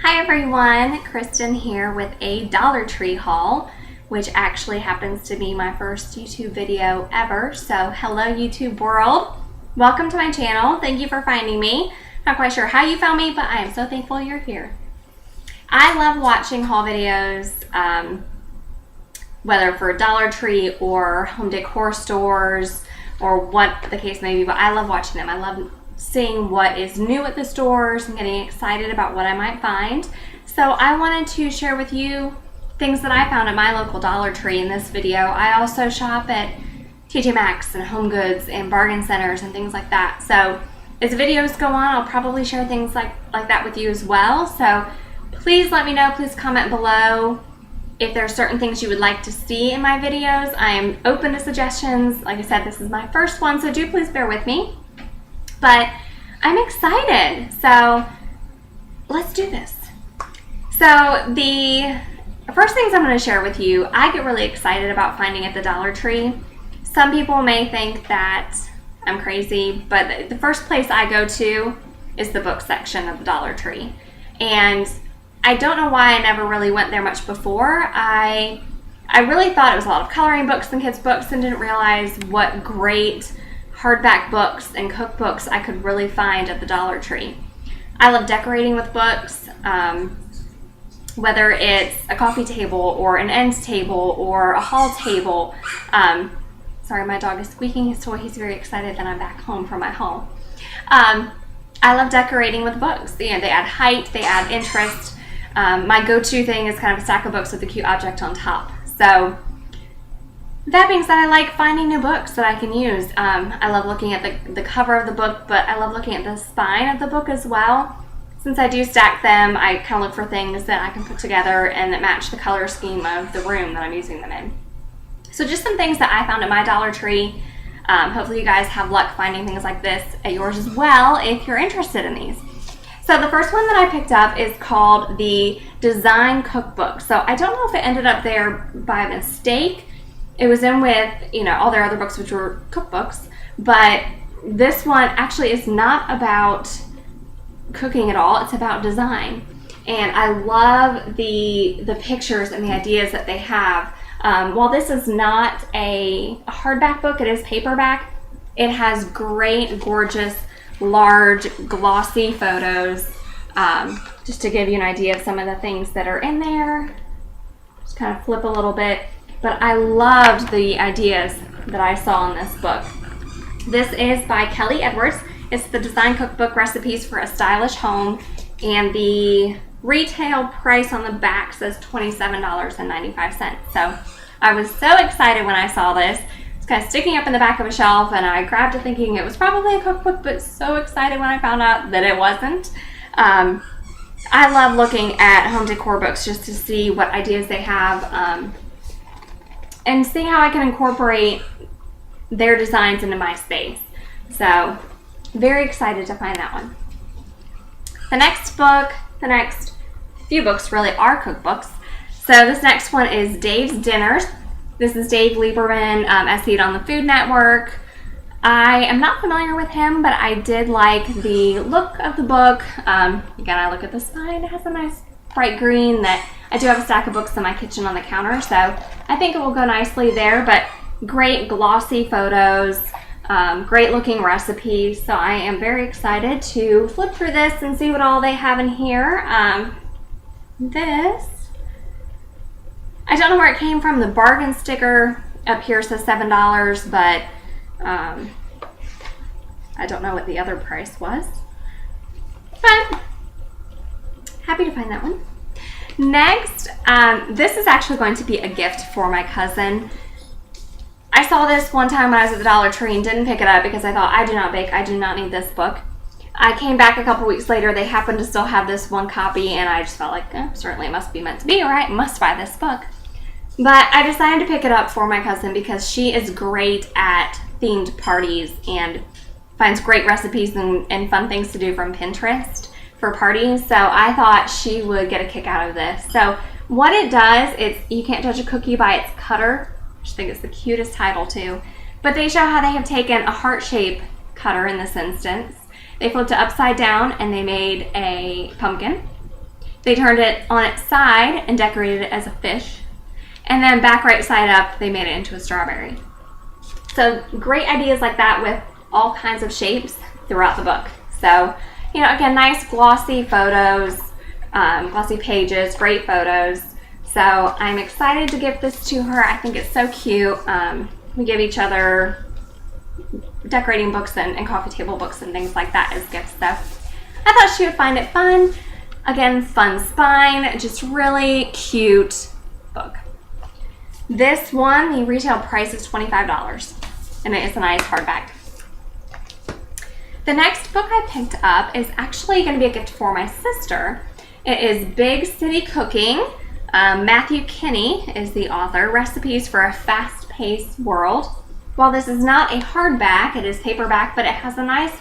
Hi everyone, Kristen here with a Dollar Tree haul, which actually happens to be my first YouTube video ever. So hello YouTube world, welcome to my channel. Thank you for finding me. Not quite sure how you found me, but I am so thankful you're here. I love watching haul videos, whether for Dollar Tree or home decor stores or what the case may be, but I love watching them. I love seeing what is new at the stores and getting excited about what I might find. So I wanted to share with you things that I found at my local Dollar Tree in this video. I also shop at TJ Maxx and Home Goods and bargain centers and things like that. So as videos go on, I'll probably share things like that with you as well. So please let me know, please comment below if there are certain things you would like to see in my videos. I am open to suggestions. Like I said, this is my first one, so do please bear with me. But I'm excited, so let's do this. So the first things I'm going to share with you, I get really excited about finding at the Dollar Tree. Some people may think that I'm crazy, but the first place I go to is the book section of the Dollar Tree. And I don't know why I never really went there much before. I really thought it was a lot of coloring books and kids' books and didn't realize what great hardback books and cookbooks I could really find at the Dollar Tree. I love decorating with books, whether it's a coffee table or an end table or a hall table. Sorry, my dog is squeaking his toy. He's very excited that I'm back home from my haul. I love decorating with books. You know, they add height, they add interest. My go-to thing is kind of a stack of books with a cute object on top. So that being said, I like finding new books that I can use. I love looking at the cover of the book, but I love looking at the spine of the book as well. Since I do stack them, I kind of look for things that I can put together and that match the color scheme of the room that I'm using them in. So just some things that I found at my Dollar Tree. Hopefully you guys have luck finding things like this at yours as well if you're interested in these. So the first one that I picked up is called the Design Cookbook. So I don't know if it ended up there by mistake. It was in with, all their other books, which were cookbooks, but this one actually is not about cooking at all. It's about design. And I love the pictures and the ideas that they have. While this is not a hardback book, it is paperback. It has great, gorgeous, large, glossy photos. Just to give you an idea of some of the things that are in there. Just kind of flip a little bit. But I loved the ideas that I saw in this book. This is by Kelly Edwards. It's the Design Cookbook Recipes for a Stylish Home. And the retail price on the back says $27.95. So I was so excited when I saw this. It's kind of sticking up in the back of a shelf, and I grabbed it thinking it was probably a cookbook, but so excited when I found out that it wasn't. I love looking at home decor books just to see what ideas they have. And see how I can incorporate their designs into my space. So, very excited to find that one. The next few books really are cookbooks. So this next one is Dave's Dinners. This is Dave Lieberman. I see it on the Food Network. I am not familiar with him, but I did like the look of the book. Again, I look at the spine. It has a nice bright green that I do have a stack of books in my kitchen on the counter, so I think it will go nicely there, but great glossy photos, great looking recipes, so I am very excited to flip through this and see what all they have in here. This, I don't know where it came from. The bargain sticker up here says $7, but I don't know what the other price was, but happy to find that one. Next, this is actually going to be a gift for my cousin. I saw this one time when I was at the Dollar Tree and didn't pick it up because I thought, I do not bake, I do not need this book. I came back a couple weeks later, they happened to still have this one copy, and I just felt like, certainly it must be meant to be, right? Must buy this book. But I decided to pick it up for my cousin because she is great at themed parties and finds great recipes and fun things to do from Pinterest for parties, so I thought she would get a kick out of this. So what it does, it's You Can't Judge a Cookie by Its Cutter, which I think is the cutest title too, but they show how they have taken a heart-shaped cutter in this instance. They flipped it upside down and they made a pumpkin. they turned it on its side and decorated it as a fish. And then back right side up, they made it into a strawberry. So great ideas like that with all kinds of shapes throughout the book. So, you know, again, nice glossy photos, glossy pages, great photos. So I'm excited to give this to her. I think it's so cute. We give each other decorating books and coffee table books and things like that as gifts. So I thought she would find it fun. Again, fun spine, just really cute book. This one, the retail price is $25, and it is a nice hardback. The next book I picked up is actually going to be a gift for my sister. It is Big City Cooking. Matthew Kinney is the author. Recipes for a Fast-Paced World. While this is not a hardback, it is paperback, but it has a nice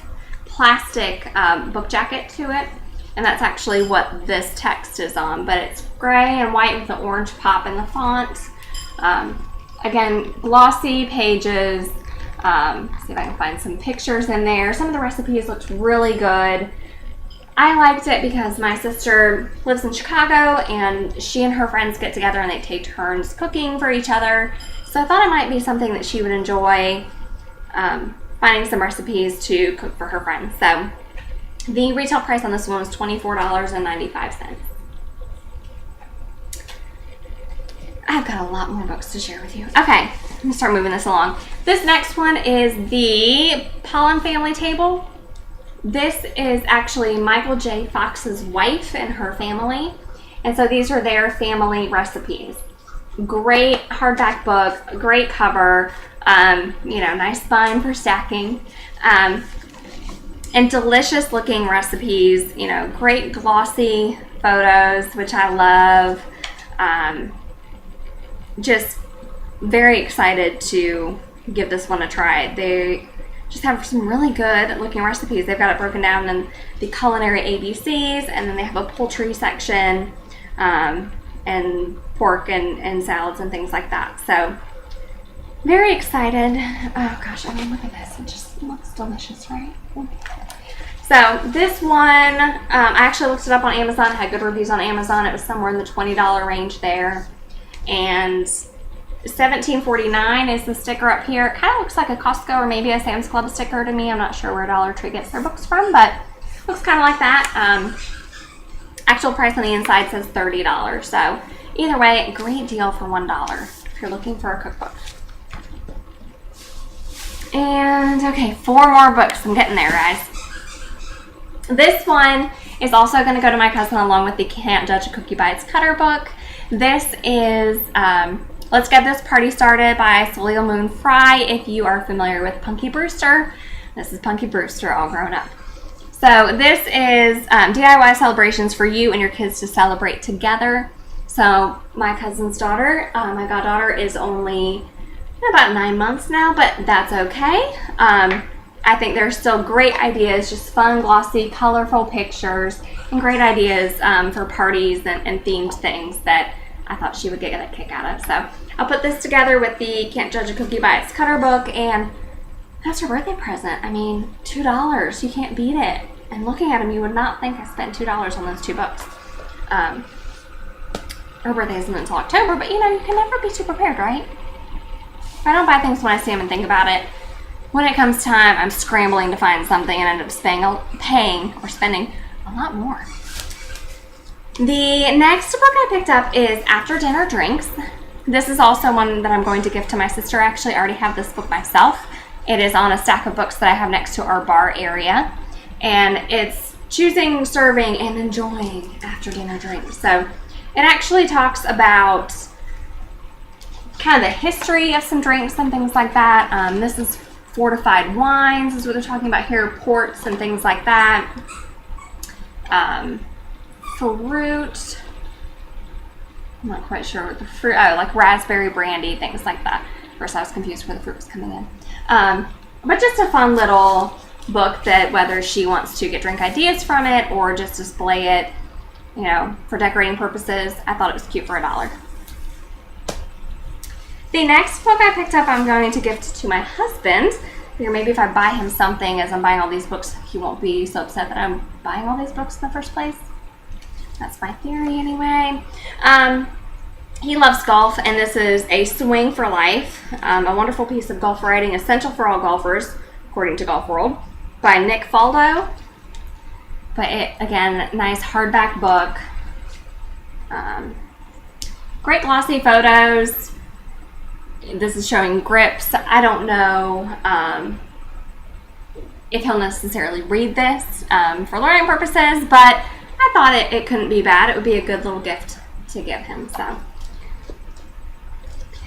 plastic book jacket to it. And that's actually what this text is on. But it's gray and white with the orange pop in the font. Again, glossy pages. See if I can find some pictures in there. Some of the recipes looked really good. I liked it because my sister lives in Chicago and she and her friends get together and they take turns cooking for each other. So I thought it might be something that she would enjoy, finding some recipes to cook for her friends. So the retail price on this one was $24.95. I've got a lot more books to share with you. Okay, I'm gonna start moving this along. This next one is the Pollen Family Table. This is actually Michael J. Fox's wife and her family. And so these are their family recipes. Great hardback book, great cover, you know, nice spine for stacking. And delicious looking recipes, you know, great glossy photos, which I love. Just very excited to give this one a try. They just have some really good looking recipes. They've got it broken down in the culinary ABCs, and then they have a poultry section, and pork and salads and things like that. So very excited. Oh gosh, I mean, look at this. It just looks delicious, right? So this one, I actually looked it up on Amazon. It had good reviews on Amazon. It was somewhere in the $20 range there. And $17.49 is the sticker up here. It kind of looks like a Costco or maybe a Sam's Club sticker to me. I'm not sure where Dollar Tree gets their books from, but looks kind of like that. Actual price on the inside says $30. So either way, great deal for $1 if you're looking for a cookbook. And okay, 4 more books. I'm getting there, guys. This one is also going to go to my cousin along with the Can't Judge a Cookie by Its Cutter book. This is Let's Get This Party Started by Soleil Moon Frye. If you are familiar with Punky Brewster, this is Punky Brewster all grown up. So this is DIY celebrations for you and your kids to celebrate together. So my cousin's daughter, my goddaughter, is only about 9 months now, but that's okay. I think there's still great ideas, just fun, glossy, colorful pictures, and great ideas for parties and themed things that I thought she would get a kick out of. So I'll put this together with the Can't Judge a Cookie by Its Cutter book, and that's her birthday present. I mean, $2, you can't beat it. And looking at them, you would not think I spent $2 on those 2 books. Her birthday isn't until October, but you know, you can never be too prepared, right? I don't buy things when I see them and think about it. When it comes time, I'm scrambling to find something and end up spending a lot more. The next book I picked up is After Dinner Drinks. This is also one that I'm going to give to my sister. Actually, I already have this book myself. It is on a stack of books that I have next to our bar area. And it's choosing, serving, and enjoying after dinner drinks. So it actually talks about kind of the history of some drinks and things like that. This is fortified wines is what they're talking about here, ports and things like that. Fruit, I'm not quite sure what the fruit, like raspberry brandy, things like that. First I was confused where the fruit was coming in. But just a fun little book that whether she wants to get drink ideas from it or just display it, you know, for decorating purposes, I thought it was cute for $1. The next book I picked up I'm going to gift to my husband. Or maybe if I buy him something as I'm buying all these books, he won't be so upset that I'm buying all these books in the first place. That's my theory anyway. He loves golf, and this is A Swing for Life, a wonderful piece of golf writing essential for all golfers, according to Golf World, by Nick Faldo. But again, nice hardback book. Great glossy photos. This is showing grips. I don't know if he'll necessarily read this for learning purposes, but I thought it couldn't be bad. It would be a good little gift to give him. So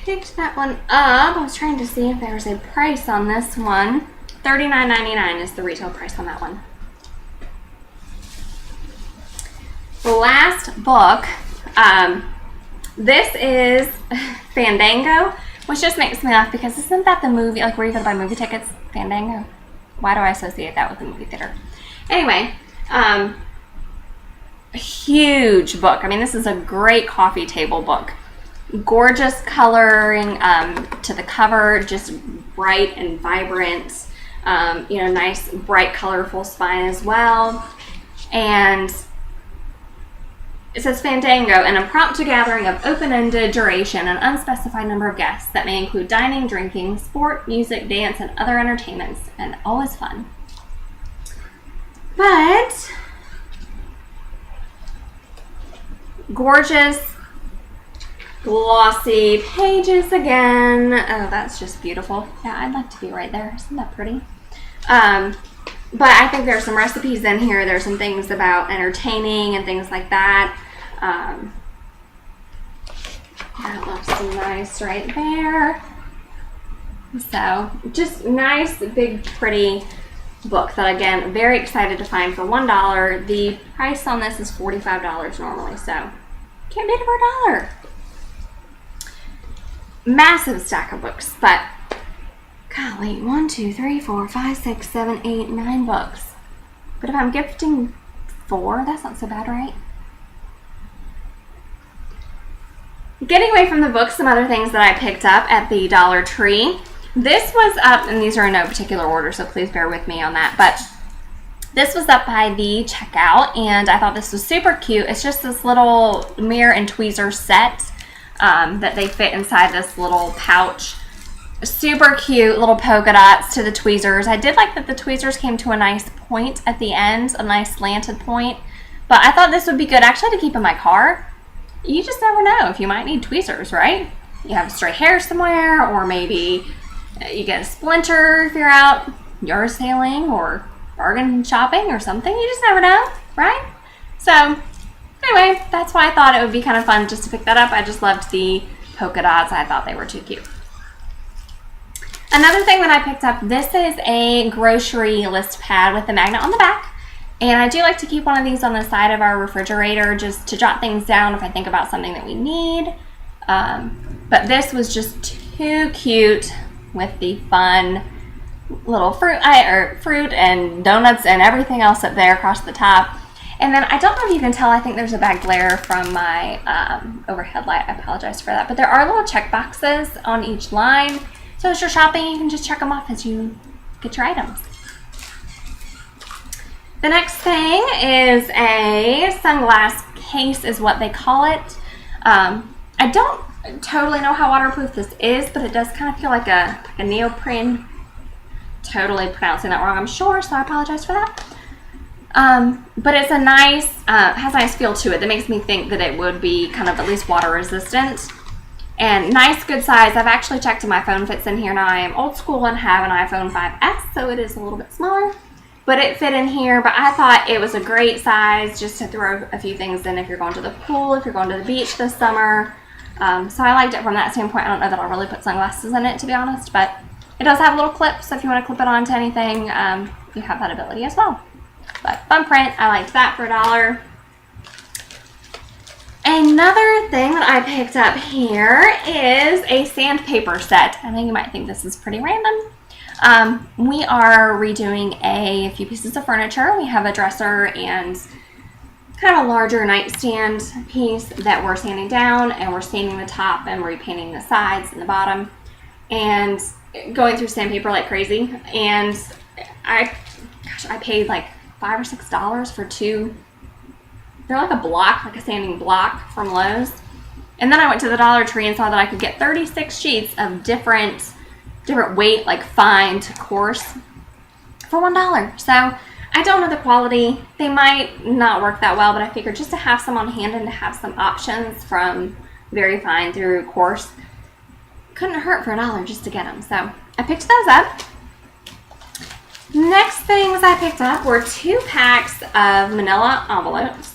picked that one up. I was trying to see if there was a price on this one. $39.99 is the retail price on that one. The last book, this is Fandango, which just makes me laugh because isn't that the movie, like where you go to buy movie tickets? Fandango? Why do I associate that with the movie theater? Anyway, a huge book. I mean, this is a great coffee table book. Gorgeous coloring to the cover, just bright and vibrant. Nice, bright, colorful spine as well. And it says Fandango, an impromptu gathering of open-ended duration and unspecified number of guests that may include dining, drinking, sport, music, dance, and other entertainments, and always fun. But gorgeous, glossy pages again. Oh, that's just beautiful. Yeah, I'd like to be right there. Isn't that pretty? But I think there's some recipes in here. There's some things about entertaining and things like that. That looks nice right there. So just nice, big, pretty book that, again, very excited to find for $1. The price on this is $45 normally, so can't beat it for $1. Massive stack of books, but golly, 1, 2, 3, 4, 5, 6, 7, 8, 9 books. But if I'm gifting 4, that's not so bad, right? Getting away from the books, some other things that I picked up at the Dollar Tree. This was up, and these are in no particular order, so please bear with me on that, but this was up by the checkout, and I thought this was super cute. It's just this little mirror and tweezers set that they fit inside this little pouch. Super cute little polka dots to the tweezers. I did like that the tweezers came to a nice point at the end, a nice slanted point, but I thought this would be good actually to keep in my car. You just never know if you might need tweezers, right? You have stray hair somewhere, or maybe you get a splinter if you're out yard sailing or bargain shopping or something. You just never know, right? So anyway, that's why I thought it would be kind of fun just to pick that up. I just loved the polka dots. I thought they were too cute. Another thing that I picked up, this is a grocery list pad with a magnet on the back. And I do like to keep one of these on the side of our refrigerator just to jot things down if I think about something that we need. But this was just too cute with the fun little fruit and donuts and everything else up there across the top. And then I don't know if you can tell, I think there's a bad glare from my overhead light. I apologize for that. But there are little check boxes on each line. So as you're shopping, you can just check them off as you get your items. The next thing is a sunglass case is what they call it. I don't totally know how waterproof this is, but it does kind of feel like a neoprene. Totally pronouncing that wrong, I'm sure, so I apologize for that. But it's a nice, has a nice feel to it that makes me think that it would be kind of at least water resistant. And nice, good size. I've actually checked if my phone fits in here. Now I am old school and have an iPhone 5S, so it is a little bit smaller. But it fit in here, but I thought it was a great size just to throw a few things in if you're going to the pool, if you're going to the beach this summer. So I liked it from that standpoint. I don't know that I'll really put sunglasses in it, to be honest, but it does have little clips, so if you want to clip it onto anything, you have that ability as well. But fun print, I liked that for $1. Another thing that I picked up here is a sandpaper set. I know you might think this is pretty random. We are redoing a few pieces of furniture. We have a dresser and kind of a larger nightstand piece that we're sanding down, and we're sanding the top and repainting the sides and the bottom and going through sandpaper like crazy. And I paid like $5 or $6 for 2 they're like a block, like a sanding block from Lowe's. And then I went to the Dollar Tree and saw that I could get 36 sheets of different weight, like fine to coarse, for $1. So I don't know the quality. They might not work that well, but I figured just to have some on hand and to have some options from very fine through coarse couldn't hurt for $1 just to get them. So I picked those up. Next things I picked up were 2 packs of manila envelopes.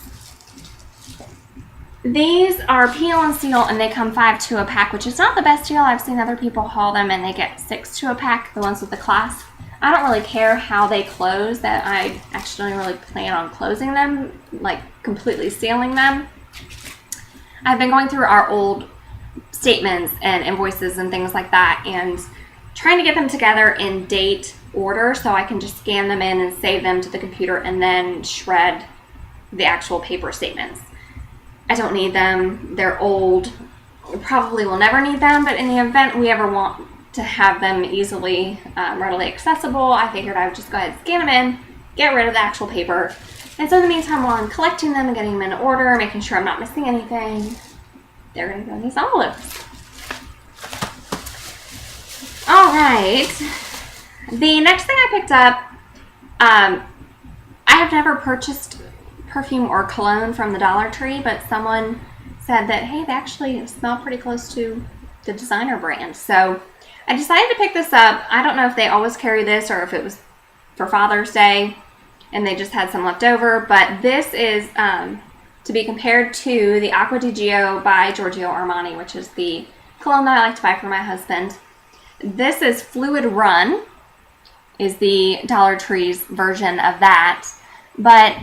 These are peel and seal, and they come 5 to a pack, which is not the best deal. I've seen other people haul them and they get 6 to a pack, the ones with the clasp. I don't really care how they close, that I actually don't really plan on closing them, like completely sealing them. I've been going through our old statements and invoices and things like that and trying to get them together in date order so I can just scan them in and save them to the computer and then shred the actual paper statements. I don't need them. They're old. We probably will never need them, but in the event we ever want to have them easily, readily accessible, I figured I would just go ahead and scan them in, get rid of the actual paper. And so in the meantime, while I'm collecting them and getting them in order, making sure I'm not missing anything, they're going to go in these envelopes. All right. The next thing I picked up, I have never purchased perfume or cologne from the Dollar Tree, but someone said that, hey, they actually smell pretty close to the designer brand. So I decided to pick this up. I don't know if they always carry this or if it was for Father's Day and they just had some left over, but this is to be compared to the Acqua di Gio by Giorgio Armani, which is the cologne that I like to buy for my husband. This is Fluid Run, is the Dollar Tree's version of that, but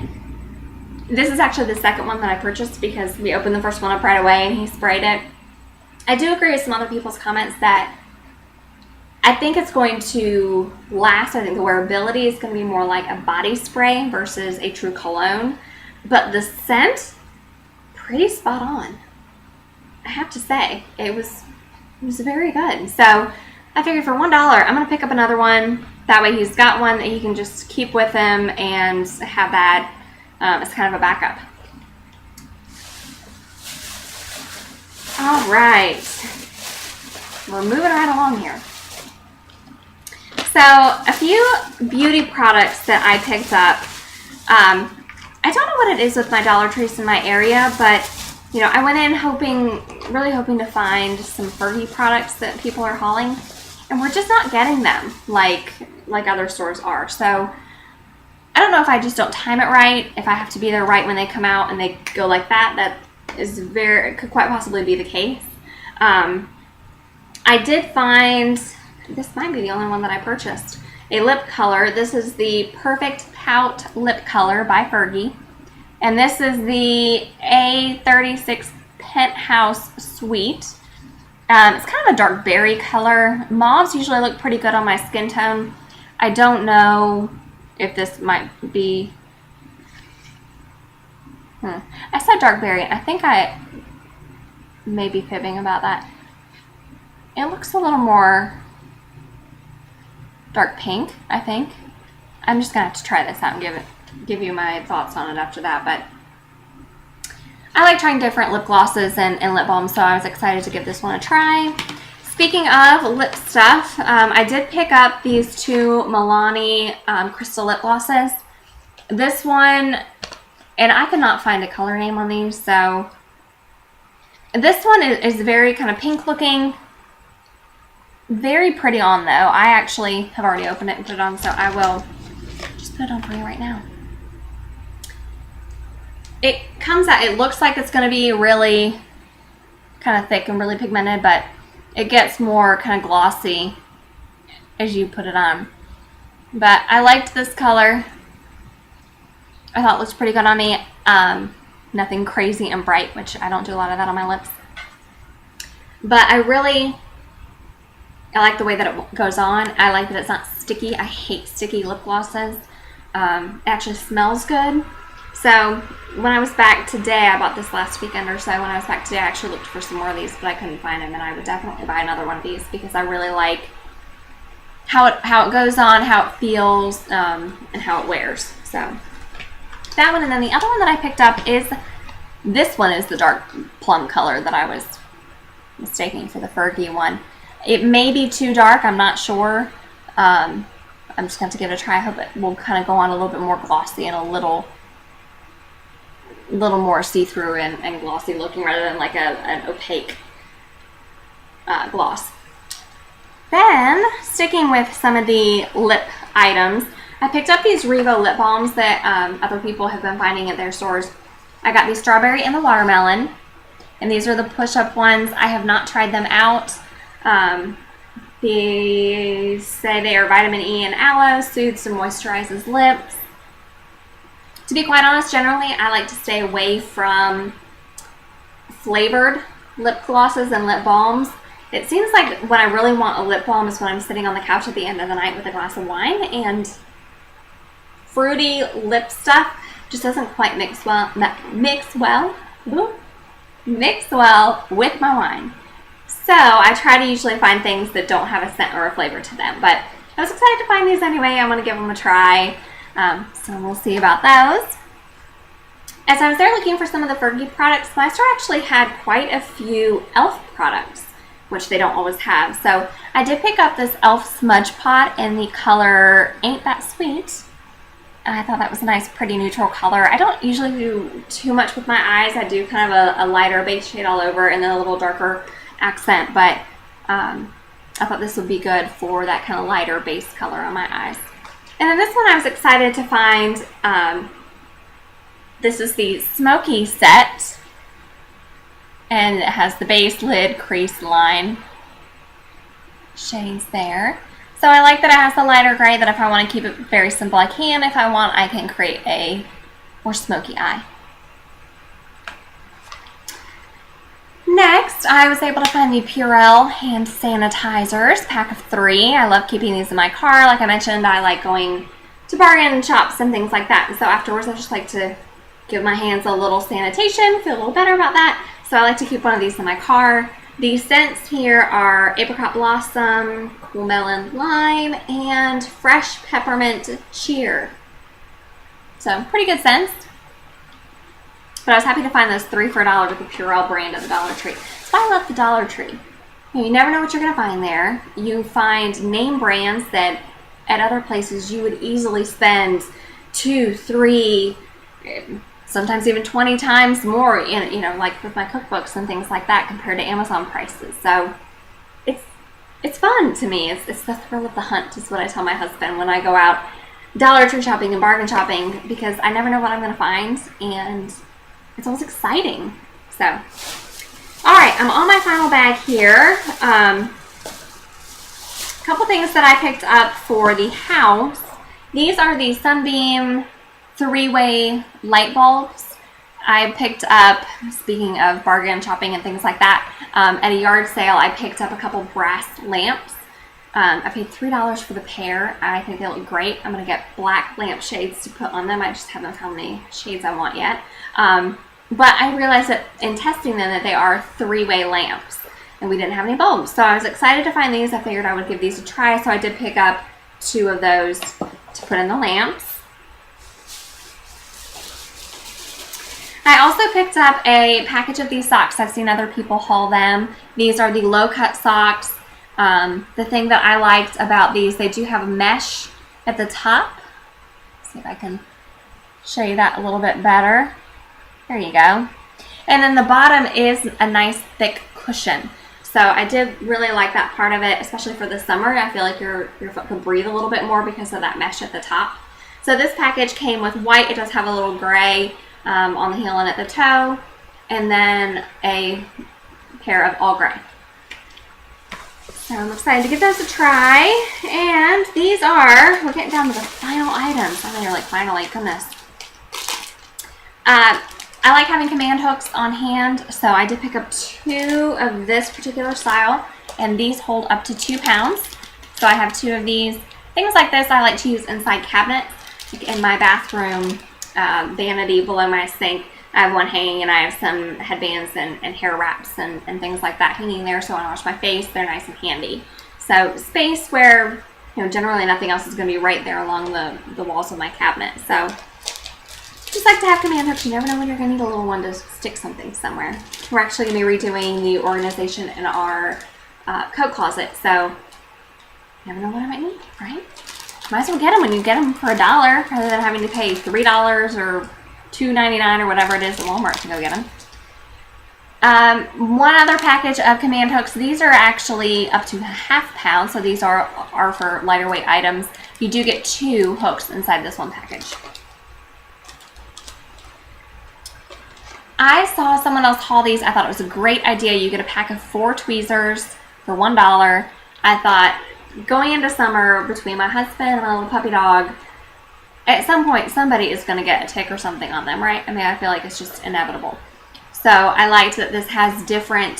this is actually the second one that I purchased because we opened the first one up right away and he sprayed it. I do agree with some other people's comments that I think it's going to last. I think the wearability is going to be more like a body spray versus a true cologne. But the scent, pretty spot on. I have to say, it was very good. So I figured for $1, I'm going to pick up another one. That way he's got one that he can just keep with him and have that as kind of a backup. All right. We're moving right along here. So a few beauty products that I picked up. I don't know what it is with my Dollar Trees in my area, but you know, I went in really hoping to find some Fergie products that people are hauling, and we're just not getting them like other stores are. So I don't know if I just don't time it right, if I have to be there right when they come out and they go like that. That is could quite possibly be the case. I did find, this might be the only one that I purchased, a lip color. This is the Perfect Pout Lip Color by Fergie. And this is the A36 Penthouse Suite. It's kind of a dark berry color. Mauves usually look pretty good on my skin tone. I don't know if this might be... I said dark berry. I think I may be fibbing about that. It looks a little more dark pink, I think. I'm just going to have to try this out and give you my thoughts on it after that. But I like trying different lip glosses and lip balms, so I was excited to give this one a try. Speaking of lip stuff, I did pick up these 2 Milani crystal lip glosses. This one, and I could not find a color name on these, so this one is very kind of pink looking. Very pretty on, though. I actually have already opened it and put it on, so I will just put it on for you right now. It comes out, it looks like it's going to be really kind of thick and really pigmented, but it gets more kind of glossy as you put it on. But I liked this color. I thought it looked pretty good on me. Nothing crazy and bright, which I don't do a lot of that on my lips. But I like the way that it goes on. I like that it's not sticky. I hate sticky lip glosses. It actually smells good. So when I was back today, I bought this last weekend or so. When I was back today, I actually looked for some more of these, but I couldn't find them. And I would definitely buy another one of these because I really like how it goes on, how it feels, and how it wears. So that one. And then the other one that I picked up is This one is the dark plum color that I was mistaking for the Fergie one. It may be too dark, I'm not sure. I'm just going to give it a try. I hope it will kind of go on a little bit more glossy and a little more see-through and glossy looking rather than like an opaque gloss. Then, sticking with some of the lip items, I picked up these Revo lip balms that other people have been finding at their stores. I got the strawberry and the watermelon, and these are the push-up ones. I have not tried them out. They say they are vitamin E and aloe, soothes and moisturizes lips. To be quite honest, generally I like to stay away from flavored lip glosses and lip balms. It seems like when I really want a lip balm is when I'm sitting on the couch at the end of the night with a glass of wine, and fruity lip stuff just doesn't quite mix well with my wine. So I try to usually find things that don't have a scent or a flavor to them, but I was excited to find these anyway. I'm going to give them a try, so we'll see about those. As I was there looking for some of the Fergie products, my store actually had quite a few e.l.f. products, which they don't always have. So I did pick up this e.l.f. smudge pot in the color Ain't That Sweet. And I thought that was a nice, pretty neutral color. I don't usually do too much with my eyes. I do kind of a lighter base shade all over and then a little darker accent, but I thought this would be good for that kind of lighter base color on my eyes. And then this one I was excited to find. This is the Smoky set, and it has the base, lid, crease, line shades there. So I like that it has the lighter gray, that if I want to keep it very simple I can. If I want, I can create a more smoky eye. Next, I was able to find the Purell hand sanitizers, pack of 3. I love keeping these in my car. Like I mentioned, I like going to bargain shops and things like that. And so afterwards, I just like to give my hands a little sanitation, feel a little better about that. So I like to keep one of these in my car. The scents here are Apricot Blossom, Cool Melon Lime, and Fresh Peppermint Cheer. So pretty good scents. But I was happy to find those 3 for $1 with the Purell brand at the Dollar Tree. So I love the Dollar Tree. You never know what you're going to find there. You find name brands that at other places you would easily spend 2, 3, sometimes even 20 times more in, you know, like with my cookbooks and things like that compared to Amazon prices. So it's fun to me. It's the thrill of the hunt is what I tell my husband when I go out Dollar Tree shopping and bargain shopping, because I never know what I'm going to find, and it's always exciting. So, all right, I'm on my final bag here. A couple things that I picked up for the house. These are the Sunbeam 3-way light bulbs. I picked up, speaking of bargain shopping and things like that, at a yard sale, I picked up a couple brass lamps. I paid $3 for the pair. I think they look great. I'm going to get black lamp shades to put on them. I just haven't found the shades I want yet. But I realized that in testing them that they are 3-way lamps, and we didn't have any bulbs. So I was excited to find these. I figured I would give these a try. So I did pick up 2 of those to put in the lamps. I also picked up a package of these socks. I've seen other people haul them. These are the low-cut socks. The thing that I liked about these, they do have a mesh at the top. Let's see if I can show you that a little bit better. There you go. And then the bottom is a nice thick cushion. So I did really like that part of it, especially for the summer. I feel like your foot can breathe a little bit more because of that mesh at the top. So this package came with white. It does have a little gray on the heel and at the toe, and then a pair of all gray. So I'm excited to give those a try. And these are, we're getting down to the final items. I know you're like, finally, goodness. I like having command hooks on hand, so I did pick up 2 of this particular style, and these hold up to 2 pounds. So I have 2 of these. Things like this I like to use inside cabinets, like in my bathroom vanity below my sink. I have one hanging, and I have some headbands and hair wraps and things like that hanging there, so when I wash my face, they're nice and handy. So space where, you know, generally nothing else is going to be right there along the walls of my cabinet. So Just like to have command hooks. You never know when you're going to need a little one to stick something somewhere. We're actually going to be redoing the organization in our coat closet, so you never know what I might need, right? Might as well get them when you get them for $1 rather than having to pay $3 or $2.99 or whatever it is at Walmart to go get them. One other package of command hooks. These are actually up to ½ pound, so these are for lighter weight items. You do get 2 hooks inside this one package. I saw someone else haul these. I thought it was a great idea. You get a pack of 4 tweezers for $1. I thought, going into summer, between my husband and my little puppy dog, at some point somebody is going to get a tick or something on them, right? I mean, I feel like it's just inevitable. So I liked that this has different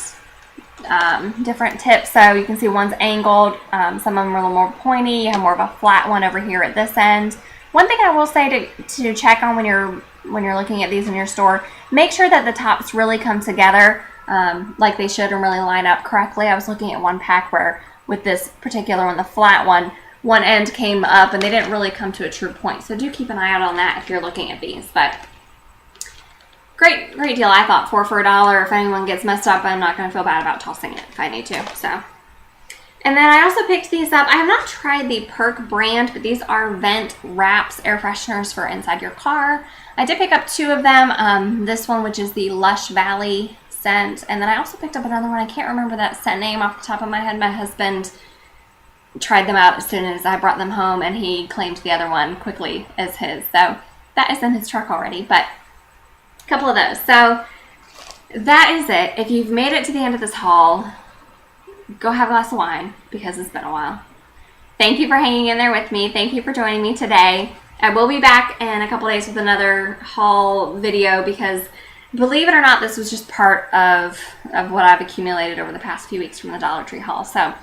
tips. So you can see one's angled. Some of them are a little more pointy. You have more of a flat one over here at this end. One thing I will say to check on when you're looking at these in your store, make sure that the tops really come together like they should and really line up correctly. I was looking at one pack where with this particular one, the flat one end came up and they didn't really come to a true point. So do keep an eye out on that if you're looking at these. But great deal, I thought, for $1. If anyone gets messed up, I'm not going to feel bad about tossing it if I need to. So, and then I also picked these up. I have not tried the Perk brand, but these are vent wraps, air fresheners for inside your car. I did pick up 2 of them. This one, which is the Lush Valley scent, and then I also picked up another one. I can't remember that scent name off the top of my head. My husband tried them out as soon as I brought them home, and he claimed the other one quickly as his. So that is in his truck already, but a couple of those. So that is it. If you've made it to the end of this haul, go have a glass of wine because it's been a while. Thank you for hanging in there with me. Thank you for joining me today. I will be back in a couple days with another haul video because, believe it or not, this was just part of what I've accumulated over the past few weeks from the Dollar Tree haul. So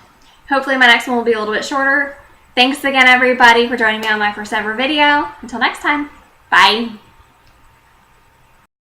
hopefully my next one will be a little bit shorter. Thanks again, everybody, for joining me on my first ever video. Until next time, bye.